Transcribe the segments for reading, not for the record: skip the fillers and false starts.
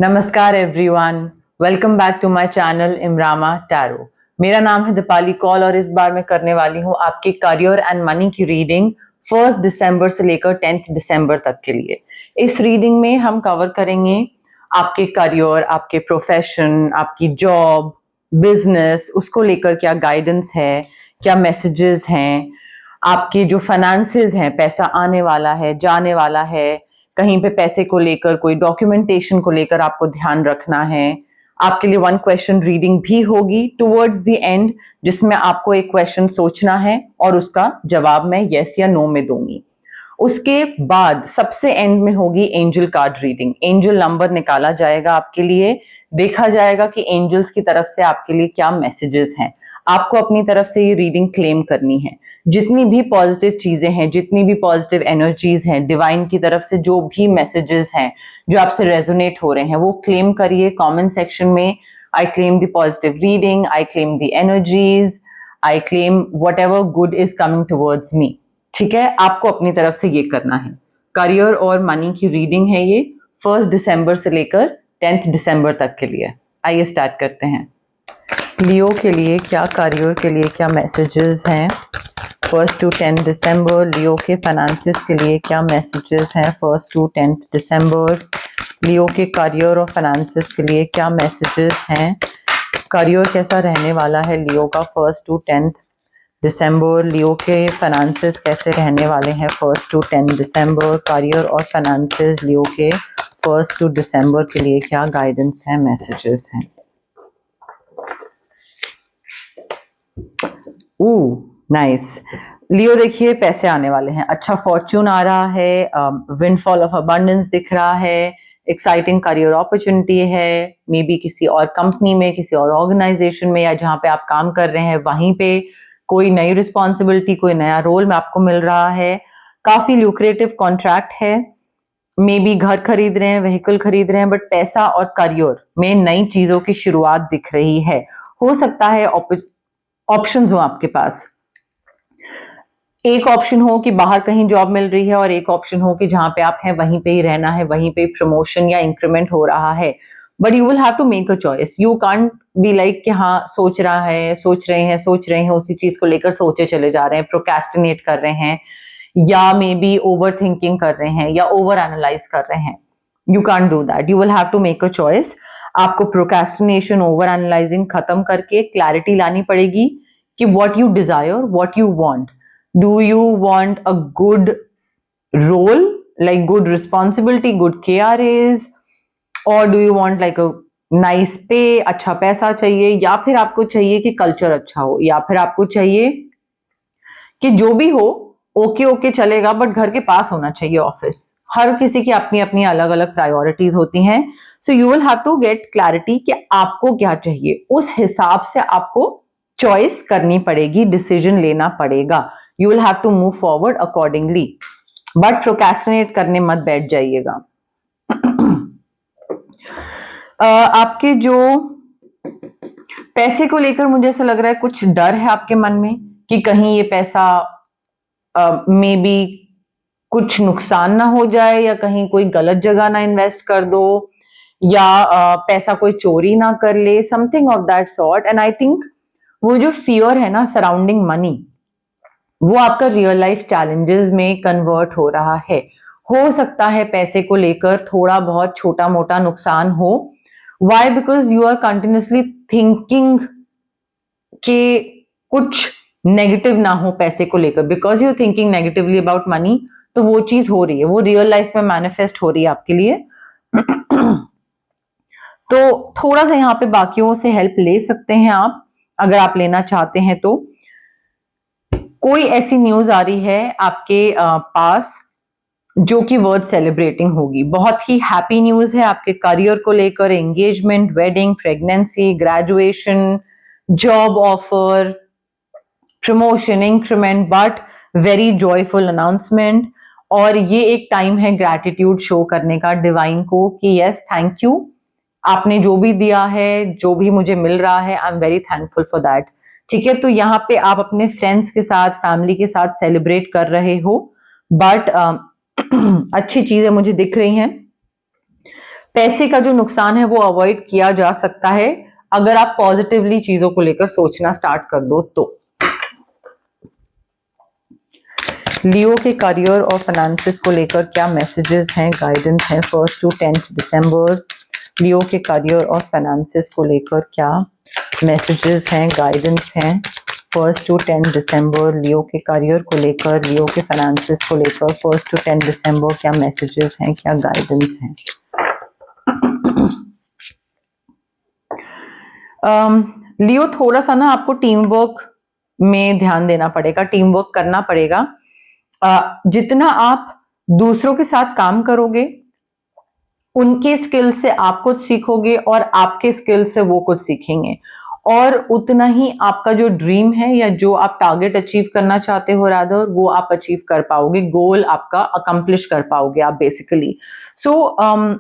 नमस्कार everyone, welcome back to my channel इमरामा tarot. मेरा नाम है दीपाली कौल और इस बार मैं करने वाली हूँ आपके करियर एंड मनी की रीडिंग 1 दिसंबर से लेकर 10 दिसंबर तक के लिए। इस रीडिंग में हम कवर करेंगे आपके करियर, आपके प्रोफेशन, आपकी जॉब, बिजनेस, उसको लेकर क्या गाइडेंस है, क्या मैसेजेस हैं, आपके जो फाइनेंसेस हैं, पैसा आने वाला है, जाने वाला है, कहीं पे पैसे को लेकर कोई डॉक्यूमेंटेशन को लेकर आपको ध्यान रखना है। आपके लिए 1 क्वेश्चन रीडिंग भी होगी टुवर्ड्स द एंड, जिसमें आपको एक क्वेश्चन सोचना है और उसका जवाब मैं यस या नो में दूंगी। उसके बाद सबसे एंड में होगी angel card reading. Angel number निकाला जाएगा आपके लिए, देखा जाएगा कि एंजल्स की तरफ से आपके लिए क्या मैसेजेस हैं। आपको अपनी तरफ से ये रीडिंग क्लेम करनी है। जितनी भी पॉजिटिव चीजें हैं, जितनी भी पॉजिटिव एनर्जीज हैं, डिवाइन की तरफ से जो भी मैसेजेस हैं जो आपसे रेजोनेट हो रहे हैं, वो क्लेम करिए कमेंट सेक्शन में। I claim the positive reading, I claim the energies, I claim what ever good is coming towards me. ठीक है, आपको अपनी तरफ से ये करना है। करियर और मनी की रीडिंग है ये 1 दिसंबर से लेकर 10 दिसंबर तक के लिए। आइए स्टार्ट करते हैं। लियो के लिए क्या, करियर के लिए क्या मैसेजेस हैं 1 to 10 दिसंबर। लियो के फाइनेंसेस के लिए क्या मैसेजेस हैं 1 to 10 दिसंबर। लियो के करियर और फाइनेंसेस के लिए क्या मैसेजेस हैं। करियर कैसा रहने वाला है लियो का 1 to 10 दिसंबर। लियो के फाइनेंसेस कैसे रहने वाले हैं 1 to 10 दिसंबर। करियर और फाइनेंसेस लियो के 1 to दिसंबर के लिए क्या गाइडेंस है, मैसेजेस हैं। नाइस। लियो देखिए, पैसे आने वाले हैं, अच्छा फॉर्च्यून आ रहा है, विंडफॉल ऑफ अबंडेंस दिख रहा है, एक्साइटिंग करियर अपॉर्चुनिटी है, मे बी किसी और कंपनी में, किसी और ऑर्गेनाइजेशन में, या जहां पे आप काम कर रहे हैं वहीं पे कोई नई रिस्पॉन्सिबिलिटी, कोई नया रोल में आपको मिल रहा है। काफी ल्यूक्रेटिव कॉन्ट्रैक्ट है, मे बी घर खरीद रहे हैं, व्हीकल खरीद रहे हैं, बट पैसा और करियर में नई चीजों की शुरुआत दिख रही है। हो सकता है ऑप्शंस हो आपके पास। एक ऑप्शन हो कि बाहर कहीं जॉब मिल रही है और एक ऑप्शन हो कि जहां पे आप हैं वहीं पे ही रहना है, वहीं पे प्रमोशन या इंक्रीमेंट हो रहा है। But you will have to make a choice. You can't be like कि हाँ सोच रहे हैं उसी चीज को लेकर सोचे चले जा रहे हैं, प्रोक्रेस्टिनेट कर रहे हैं, या मे बी ओवर थिंकिंग कर रहे हैं, या ओवर एनालाइज कर रहे हैं। You can't do that. You will have to make a choice. आपको प्रोक्रेस्टिनेशन, ओवर एनालाइजिंग खत्म करके क्लैरिटी लानी पड़ेगी कि what you desire, what you want. Do you want a good role, like good responsibility, good KRAs, or do you want like a nice pay, अच्छा पैसा चाहिए, या फिर आपको चाहिए कि कल्चर अच्छा हो, या फिर आपको चाहिए कि जो भी हो ओके ओके चलेगा बट घर के पास होना चाहिए ऑफिस। हर किसी की अपनी अपनी अलग अलग प्रायोरिटीज होती हैं। So you will have to get clarity कि आपको क्या चाहिए, उस हिसाब से आपको चॉइस करनी पड़ेगी, डिसीजन लेना पड़ेगा। You will have to move forward accordingly, but procrastinate करने मत बैठ जाइएगा। आपके जो पैसे को लेकर मुझे ऐसा लग रहा है कुछ डर है आपके मन में कि कहीं ये पैसा मे बी कुछ नुकसान ना हो जाए, या कहीं कोई गलत जगह ना इन्वेस्ट कर दो, या पैसा कोई चोरी ना कर ले, something of that sort. And I think वो जो फियर है ना सराउंडिंग मनी, वो आपका रियल लाइफ चैलेंजेस में कन्वर्ट हो रहा है। हो सकता है पैसे को लेकर थोड़ा बहुत छोटा मोटा नुकसान हो। Why? Because you are continuously thinking कि कुछ नेगेटिव ना हो पैसे को लेकर, because you are thinking negatively about money, तो वो चीज हो रही है, वो रियल लाइफ में मैनिफेस्ट हो रही है आपके लिए। तो थोड़ा सा यहाँ पे बाकियों से हेल्प ले सकते हैं आप, अगर आप लेना चाहते हैं तो। कोई ऐसी न्यूज आ रही है आपके पास जो कि वर्थ सेलिब्रेटिंग होगी, बहुत ही हैप्पी न्यूज है आपके करियर को लेकर, engagement, wedding, pregnancy, graduation, job offer, promotion, increment, but very joyful announcement. और ये एक टाइम है ग्रैटिट्यूड शो करने का डिवाइन को कि यस थैंक यू, आपने जो भी दिया है, जो भी मुझे मिल रहा है, I am very thankful for that. ठीक है, तो यहाँ पे आप अपने फ्रेंड्स के साथ, फैमिली के साथ सेलिब्रेट कर रहे हो, बट अच्छी चीजें मुझे दिख रही हैं। पैसे का जो नुकसान है वो अवॉइड किया जा सकता है अगर आप पॉजिटिवली चीजों को लेकर सोचना स्टार्ट कर दो तो। लियो के करियर और फाइनेंसेस को लेकर क्या मैसेजेस हैं, गाइडेंस है 1 to 10 दिसंबर। लियो के करियर और फाइनेंसेस को लेकर क्या मैसेजेस हैं, गाइडेंस हैं 1 to 10 दिसंबर। लियो के करियर को लेकर, लियो के फाइनेंसेस को लेकर 1 to 10 दिसंबर क्या मैसेजेस हैं, क्या गाइडेंस हैं। लियो थोड़ा सा ना आपको टीम वर्क में ध्यान देना पड़ेगा, टीम वर्क करना पड़ेगा। जितना आप दूसरों के साथ काम करोगे उनके स्किल से आप कुछ सीखोगे और आपके स्किल से वो कुछ सीखेंगे, और उतना ही आपका जो ड्रीम है या जो आप टारगेट अचीव करना चाहते हो रादर वो आप अचीव कर पाओगे, गोल आपका अकम्प्लिश कर पाओगे आप बेसिकली। सो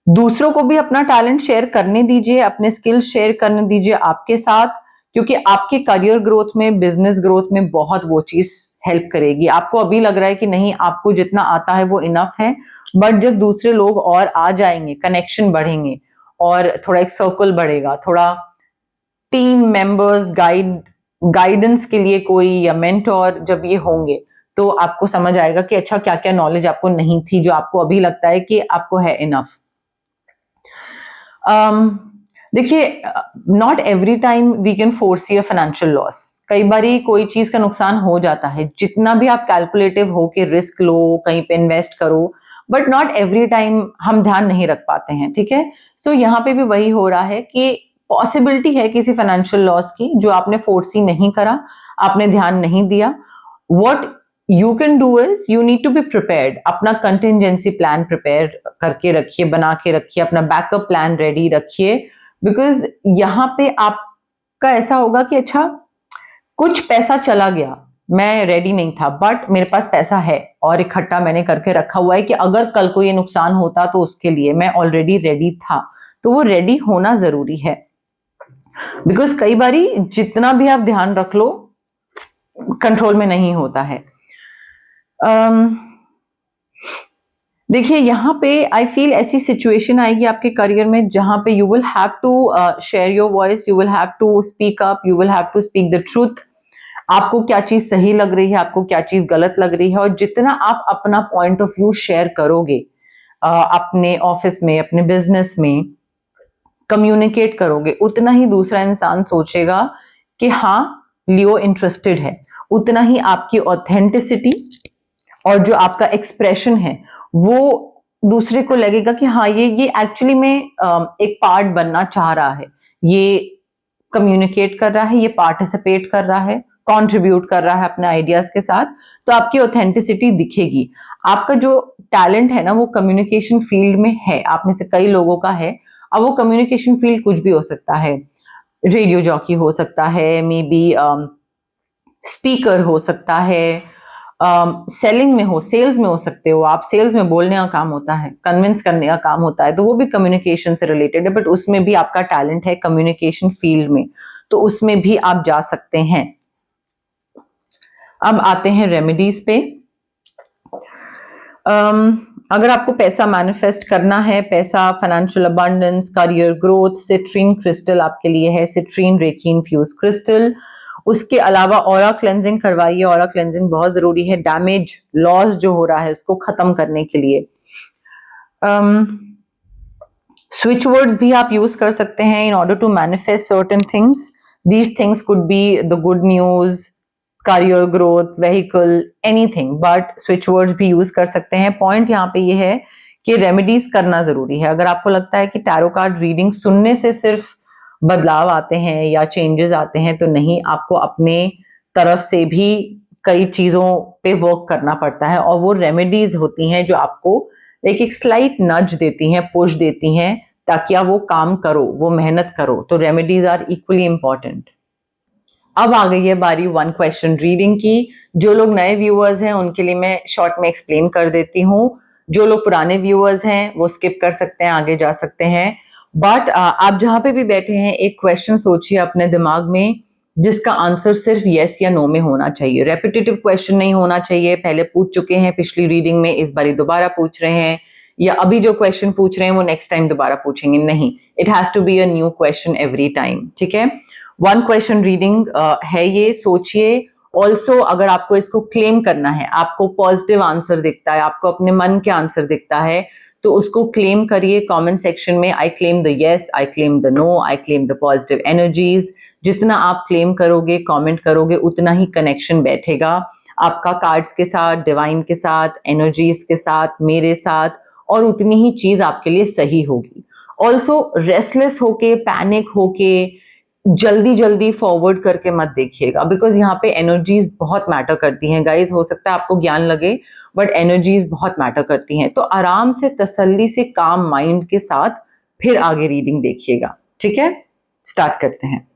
दूसरों को भी अपना टैलेंट शेयर करने दीजिए, अपने स्किल शेयर करने दीजिए आपके साथ, क्योंकि आपके करियर ग्रोथ में, बिजनेस ग्रोथ में बहुत वो चीज हेल्प करेगी। आपको अभी लग रहा है कि नहीं आपको जितना आता है वो इनफ है, बट जब दूसरे लोग और आ जाएंगे, कनेक्शन बढ़ेंगे और थोड़ा एक सर्कल बढ़ेगा, थोड़ा टीम मेंबर्स गाइडेंस के लिए कोई या मेंटोर जब ये होंगे तो आपको समझ आएगा कि अच्छा क्या क्या नॉलेज आपको नहीं थी जो आपको अभी लगता है कि आपको है इनफ। देखिए, not every time we can foresee a financial loss. कई बारी कोई चीज का नुकसान हो जाता है, जितना भी आप कैलकुलेटिव हो कि रिस्क लो, कहीं पे इन्वेस्ट करो, बट नॉट एवरी टाइम हम ध्यान नहीं रख पाते हैं, ठीक है। तो यहाँ पे भी वही हो रहा है कि पॉसिबिलिटी है किसी फाइनेंशियल लॉस की जो आपने फोर्सी नहीं करा, आपने ध्यान नहीं दिया। What you can do is you need to be prepared. अपना कंटिजेंसी प्लान प्रिपेयर करके रखिए, बना के रखिए, अपना बैकअप प्लान रेडी रखिए, बिकॉज यहाँ पे आपका ऐसा होगा कि अच्छा कुछ पैसा चला गया, मैं रेडी नहीं था बट मेरे पास पैसा है और इकट्ठा मैंने करके रखा हुआ है कि अगर कल को ये नुकसान होता तो उसके लिए मैं ऑलरेडी रेडी था। तो वो रेडी होना जरूरी है, बिकॉज कई बारी जितना भी आप ध्यान रख लो कंट्रोल में नहीं होता है। देखिए यहाँ पे आई फील ऐसी सिचुएशन आएगी आपके करियर में जहां पे you will have to share your voice, you will have to speak up, you will have to speak the truth. आपको क्या चीज सही लग रही है, आपको क्या चीज गलत लग रही है, और जितना आप अपना पॉइंट ऑफ व्यू शेयर करोगे अपने ऑफिस में, अपने बिजनेस में कम्युनिकेट करोगे, उतना ही दूसरा इंसान सोचेगा कि हाँ लियो इंटरेस्टेड है, उतना ही आपकी ऑथेंटिसिटी और जो आपका एक्सप्रेशन है वो दूसरे को लगेगा कि हाँ ये एक्चुअली में एक पार्ट बनना चाह रहा है, ये कम्युनिकेट कर रहा है, ये पार्टिसिपेट कर रहा है, कंट्रीब्यूट कर रहा है अपने आइडियाज के साथ। तो आपकी ऑथेंटिसिटी दिखेगी। आपका जो टैलेंट है ना वो कम्युनिकेशन फील्ड में है, आप में से कई लोगों का है। अब वो कम्युनिकेशन फील्ड कुछ भी हो सकता है, रेडियो जॉकी हो सकता है, मे बी स्पीकर हो सकता है, सेलिंग में हो, सेल्स में हो सकते हो आप, सेल्स में बोलने का काम होता है, कन्विंस करने का काम होता है, तो वो भी कम्युनिकेशन से रिलेटेड है, बट उसमें भी आपका टैलेंट है कम्युनिकेशन फील्ड में, तो उसमें भी आप जा सकते हैं। अब आते हैं रेमेडीज पे। अगर आपको पैसा मैनिफेस्ट करना है, पैसा, financial abundance, career growth, citrine crystal आपके लिए है, सिट्रीन रेकी इन्फ्यूज क्रिस्टल। उसके अलावा ऑरा क्लेंजिंग करवाइए, ऑरा क्लेंजिंग बहुत जरूरी है डैमेज, लॉस जो हो रहा है उसको खत्म करने के लिए। स्विच वर्ड्स भी आप यूज कर सकते हैं in order to manifest certain things. These things could be the good news, career growth, vehicle, anything, but switch words भी यूज कर सकते हैं। पॉइंट यहाँ पे ये है कि रेमेडीज करना जरूरी है। अगर आपको लगता है कि टैरो कार्ड रीडिंग सुनने से सिर्फ बदलाव आते हैं या चेंजेस आते हैं, तो नहीं, आपको अपने तरफ से भी कई चीजों पे वर्क करना पड़ता है, और वो रेमेडीज होती हैं जो आपको एक स्लाइट नज देती हैं, पुश देती हैं, ताकि आप वो काम करो, वो मेहनत करो। तो रेमेडीज आर इक्वली इंपॉर्टेंट। अब आ गई है बारी 1 क्वेश्चन रीडिंग की। जो लोग नए व्यूअर्स हैं उनके लिए मैं शॉर्ट में एक्सप्लेन कर देती हूँ, जो लोग पुराने व्यूअर्स हैं वो स्किप कर सकते हैं, आगे जा सकते हैं। बट आप जहां पे भी बैठे हैं एक क्वेश्चन सोचिए अपने दिमाग में जिसका आंसर सिर्फ यस या नो में होना चाहिए। रेपिटेटिव क्वेश्चन नहीं होना चाहिए, पहले पूछ चुके हैं पिछली रीडिंग में, इस बारी दोबारा पूछ रहे हैं, या अभी जो क्वेश्चन पूछ रहे हैं वो नेक्स्ट टाइम दोबारा पूछेंगे, नहीं, it has to be a new question every time, ठीक है। वन क्वेश्चन रीडिंग है ये, सोचिए। ऑल्सो अगर आपको इसको क्लेम करना है, आपको पॉजिटिव आंसर दिखता है, आपको अपने मन के आंसर दिखता है, तो उसको क्लेम करिए कमेंट सेक्शन में। I claim the yes, I claim the no, I claim the positive energies. जितना आप क्लेम करोगे, कमेंट करोगे, उतना ही कनेक्शन बैठेगा आपका कार्ड्स के साथ, डिवाइन के साथ, एनर्जीज के साथ, मेरे साथ, और उतनी ही चीज आपके लिए सही होगी। ऑल्सो रेस्टलेस होके, पैनिक होके, जल्दी जल्दी फॉरवर्ड करके मत देखिएगा, बिकॉज यहाँ पे एनर्जीज बहुत मैटर करती हैं गाइज। हो सकता है आपको ज्ञान लगे, बट एनर्जीज बहुत मैटर करती हैं। तो आराम से, तसल्ली से, काम माइंड के साथ फिर आगे रीडिंग देखिएगा, ठीक है। स्टार्ट करते हैं।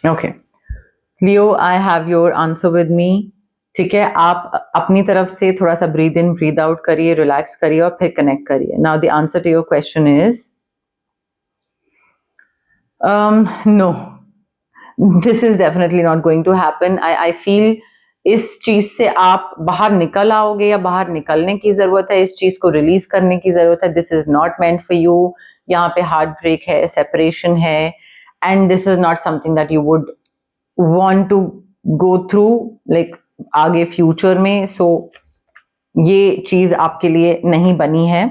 Okay Leo, I have your answer with me, ठीक है। आप अपनी तरफ से थोड़ा सा ब्रीद इन ब्रीद आउट करिए, रिलैक्स करिए और फिर कनेक्ट करिए। Now the answer to your question is no, this is definitely not going to happen. I feel इस चीज से आप बाहर निकल आओगे, या बाहर निकलने की जरूरत है, इस चीज को रिलीज करने की जरूरत है। This is not meant for you. यहाँ पे हार्ट ब्रेक है, सेपरेशन है, and this is not something that you would want to go through like आगे फ्यूचर में। सो ये चीज आपके लिए नहीं बनी है।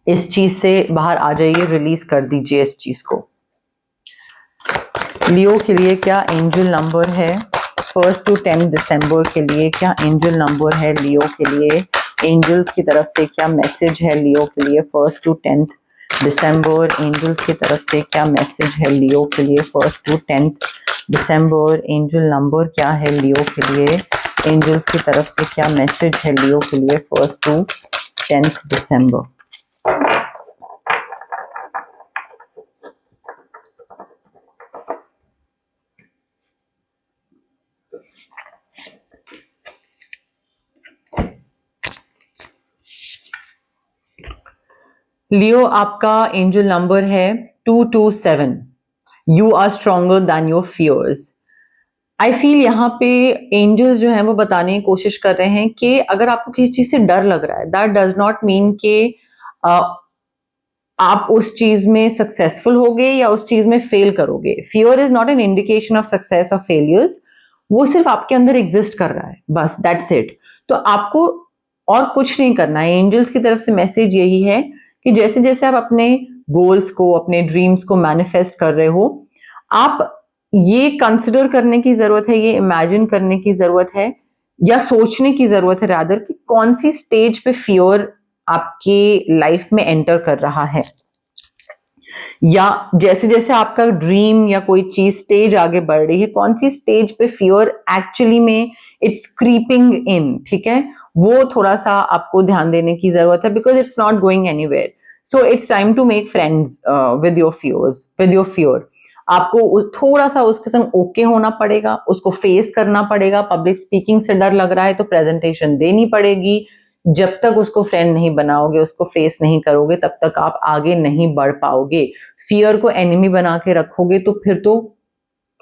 इस चीज से बाहर आ जाइए, रिलीज कर दीजिए इस चीज को। लियो के लिए क्या एंजल नंबर है 1 to 10 दिसंबर के लिए? क्या एंजल नंबर है लियो के लिए? एंजल्स की तरफ से क्या मैसेज है लियो के लिए 1 to 10 दिसंबर? एंजल्स की तरफ से क्या मैसेज है लियो के लिए 1 to 10 दिसंबर? एंजल नंबर क्या है लियो के लिए? एंजल्स की तरफ से क्या मैसेज है लियो के लिए 1 to 10 दिसंबर? लियो, आपका एंजल नंबर है 227। You are stronger than your fears. I feel यहाँ पे एंजल्स जो हैं वो बताने की कोशिश कर रहे हैं कि अगर आपको किसी चीज से डर लग रहा है, दैट डज नॉट मीन कि आप उस चीज में सक्सेसफुल होगे या उस चीज में फेल करोगे। Fear is not an indication of success और फेलियर्स। वो सिर्फ आपके अंदर एग्जिस्ट कर रहा है, बस, दैट्स इट। तो आपको और कुछ नहीं करना है। एंजल्स की तरफ से मैसेज यही है कि जैसे जैसे आप अपने गोल्स को, अपने ड्रीम्स को मैनिफेस्ट कर रहे हो, आप ये कंसिडर करने की जरूरत है, ये इमेजिन करने की जरूरत है, या सोचने की जरूरत है रादर, कि कौन सी स्टेज पे फियर आपके लाइफ में एंटर कर रहा है, या जैसे जैसे आपका ड्रीम या कोई चीज स्टेज आगे बढ़ रही है, कौन सी स्टेज पे फियर एक्चुअली में इट्स क्रीपिंग इन, ठीक है। वो थोड़ा सा आपको ध्यान देने की जरूरत है, because it's not going anywhere. So it's time to make friends with your fears, with your fear. आपको थोड़ा सा उसके संग ओके होना पड़ेगा, उसको फेस करना पड़ेगा। पब्लिक स्पीकिंग से डर लग रहा है तो प्रेजेंटेशन देनी पड़ेगी। जब तक उसको फ्रेंड नहीं बनाओगे, उसको फेस नहीं करोगे, तब तक आप आगे नहीं बढ़ पाओगे। फियर को एनिमी बना के रखोगे तो फिर तो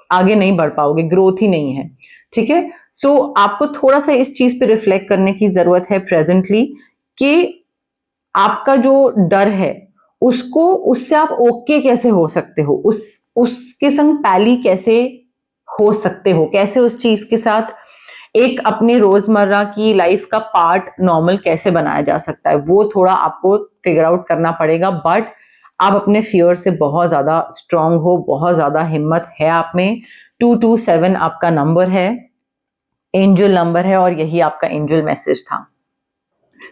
आगे नहीं बढ़ पाओगे, ग्रोथ ही नहीं है, ठीक है। सो आपको थोड़ा सा इस चीज पे रिफ्लेक्ट करने की जरूरत है प्रेजेंटली, कि आपका जो डर है उसको, उससे आप ओके कैसे हो सकते हो, उसके संग पैली कैसे हो सकते हो, कैसे उस चीज के साथ एक अपने रोजमर्रा की लाइफ का पार्ट नॉर्मल कैसे बनाया जा सकता है, वो थोड़ा आपको फिगर आउट करना पड़ेगा। बट आप अपने फियर से बहुत ज्यादा स्ट्रांग हो, बहुत ज्यादा हिम्मत है आप में। 227 आपका नंबर है, एंजल नंबर है, और यही आपका एंजल मैसेज था।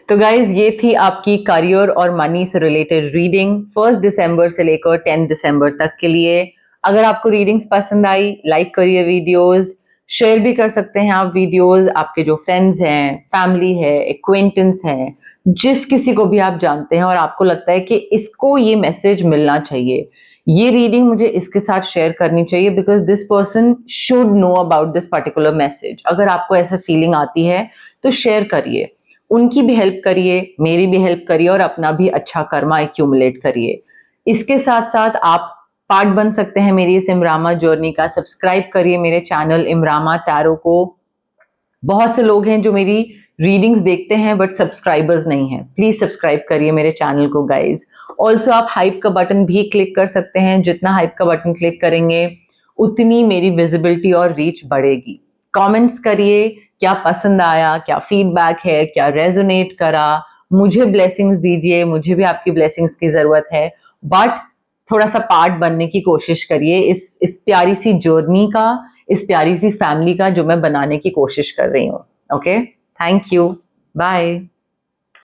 तो गाइज, ये थी आपकी करियर और मनी से रिलेटेड रीडिंग 1 दिसंबर से लेकर 10 दिसंबर तक के लिए। अगर आपको रीडिंग्स पसंद आई, लाइक करिए वीडियोस, शेयर भी कर सकते हैं आप वीडियोस आपके जो फ्रेंड्स हैं, फैमिली है, एक्वेंटेंस हैं, जिस किसी को भी आप जानते हैं और आपको लगता है कि इसको ये मैसेज मिलना चाहिए, ये रीडिंग मुझे इसके साथ शेयर करनी चाहिए because this person should know about this particular message. अगर आपको ऐसा फीलिंग आती है तो शेयर करिए, उनकी भी हेल्प करिए, मेरी भी हेल्प करिए और अपना भी अच्छा कर्मा एक्यूमुलेट करिए। इसके साथ साथ आप पार्ट बन सकते हैं मेरी इस इमरामा जर्नी का। सब्सक्राइब करिए मेरे चैनल इमरामा टैरो को। बहुत से लोग हैं जो मेरी रीडिंग्स देखते हैं बट सब्सक्राइबर्स नहीं हैं, प्लीज सब्सक्राइब करिए मेरे चैनल को गाइज। ऑल्सो आप हाइप का बटन भी क्लिक कर सकते हैं, जितना हाइप का बटन क्लिक करेंगे उतनी मेरी विजिबिलिटी और रीच बढ़ेगी। कमेंट्स करिए, क्या पसंद आया, क्या फीडबैक है, क्या रेजोनेट करा, मुझे ब्लेसिंग्स दीजिए, मुझे भी आपकी ब्लेसिंग्स की जरूरत है। बट थोड़ा सा पार्ट बनने की कोशिश करिए इस प्यारी सी जर्नी का, इस प्यारी सी फैमिली का जो मैं बनाने की कोशिश कर रही हूँ। Okay, thank you, bye.